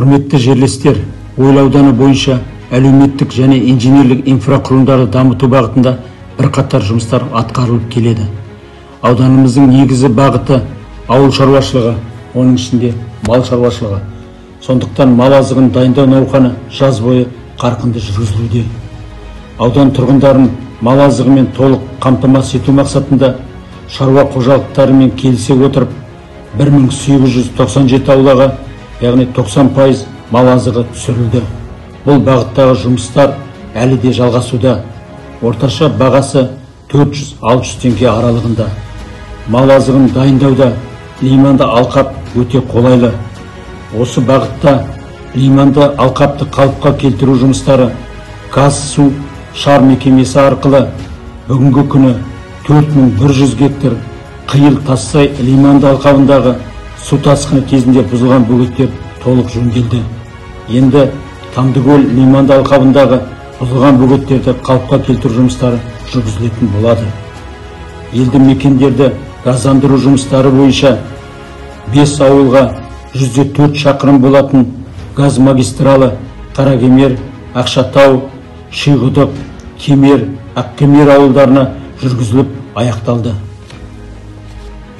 Құрметті жерлестер, Ойыл ауданы бойынша әлеуметтік және инженерлік инфрақұрылымдарды дамыту бағытында бірқатар жұмыстар атқарылып келеді. Ауданымыздың негізі бағыты ауыл шаруашылығы, оның ішінде мал шаруашылығы. Сондықтан мал азығын дайындау науқаны жаз бойы қарқынды жүргізілуде. Аудан тұрғындарын мал азығымен толық қамтамасыз ету мақсатында шаруа қожалықтарымен келісе отырып 1897 аулаға, яғни 90% мал азығы түсірілді. Бұл бағыттағы жұмыстар әлі де жалғасуда. Орташа бағасы 400-600 теңге аралығында. Мал азығын дайындауда лиманды алқап өте қолайлы. Осы бағытта лиманды алқапты қалыпқа келтіру жұмыстары газ су шар мекемесі арқылы бүгінгі күні 4100 гектар қиыл Тассай лиманды алқабындағы су тасқыны кезінде бұзылған бөгеттер толық жөнделді. Енді Тамдыкөл лиманды алқабындағы бұзылған бөгеттерді қалыпқа келтіру жұмыстары жүргізілетін болады. Елді мекендерді газдандыру жұмыстары бойынша 5 ауылға 104 шақырым болатын газ магистралы Қаракемер, Ақшатау, Шиғұдық, Кемер, Ақкемер ауылдарына жүргізіліп аяқталды.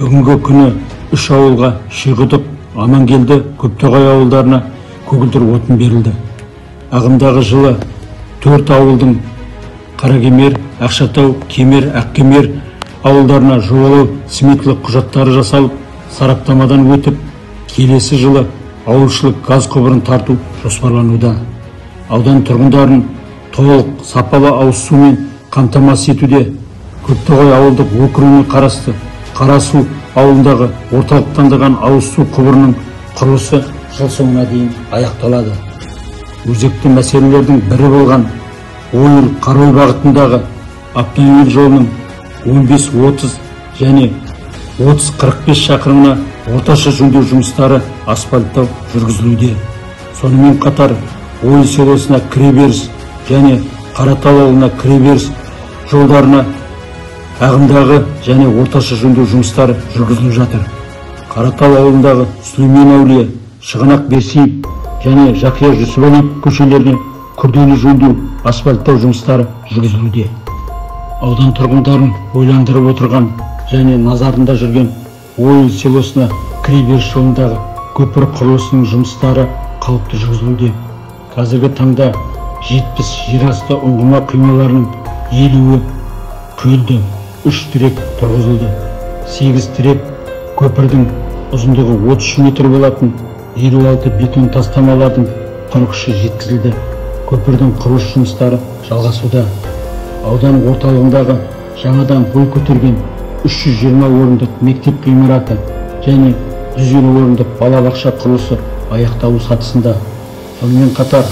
Бүгінгі күні 3 ауылға Шиғұдық, Амангелді, Көптоғай ауылдарына көгілдір отын берілді. Ағымдағы жылы 4 ауылдың Қаракемер, Ақшатау, Кемер, Ақкемер ауылдарына жобалау сметалық құжаттары жасалып, сараптамадан өтіп, келесі жылы ауылшылық газ құбырын тарту жоспарлануда. Аудан тұрғындарын толық сапалы ауыз сумен қамтамасыз етуде Көптоғай ауылдық округіне қарасты Қарасу ауылындағы орталықтандырған ауыз су құбырының құрылысы жыл соңына дейін аяқталады. Өзекті мәселелердің бірі болған Ойыл-Қарой бағытындағы автомобиль жолының 15-30 және 30-45 шақырымына орташа жөндеу жұмыстары асфальттау жүргізілуде. Сонымен қатар Ойыл селосына кіреберіс және Қаратал ауылына кіреберіс жолдарына ағымдағы және орташа жөндеу жұмыстары жүргізіліп жатыр. Қаратал ауылындағы Сүлеймен Әулие, Шығанақ Берсиев және Жақия Жүсіпәлиев көшелеріне күрделі жөндеу асфальттау жұмыстары жүргізілуде. Аудан тұрғындарын ойландырып отырған және назарында жүрген Ойыл селосына кіреберіс жолындағы көпір құрылысының жұмыстары қалыпты жүргізілуде. Қазіргі таңда 70 жерасты ұңғыма құймаларының 50-і құйылды, 3 тірек тұрғызылды. 8 тірек көпірдің ұзындығы 33 метр болатын 56 бетон тастамалардың құрылысы жеткізілді. Көпірдің құрылыс жұмыстары жалғасуда. Аудан орталығындағы жаңадан бой көтерген 320 орындық мектеп ғимараты және 150 орындық балабақша құрылысы аяқталу сатысында. Сонымен қатар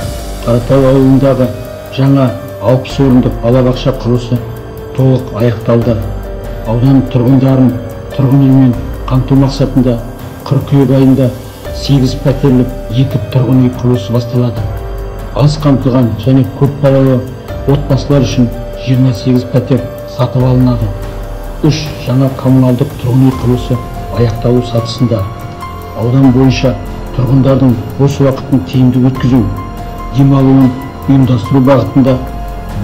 Қаратал ауылындағы жаңа 60 орындық балабақша құрылысы толық аяқталды. Аудан тұрғындарын тұрғын үймен қамту мақсатында қыркүйек айында 8 пәтерлік 2 тұрғын үй құрылысы басталады. Аз қамтылған және көп балалы отбасылар үшін 28 пәтер сатып алынады. 3 жаңа коммуналдық тұрғын үй құрылысы аяқталу сатысында. Аудан бойынша тұрғындардың бос уақытын тиімді өткізу, демалуын ұйымдастыру бағытында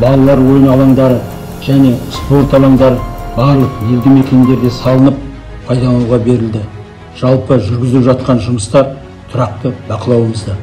балалар ойын алаңдары және спорт алаңдары барлық елді мекендерде салынып пайдалануға берілді. Жалпы жүргізіліп жатқан жұмыстар тұрақты бақылауымызда.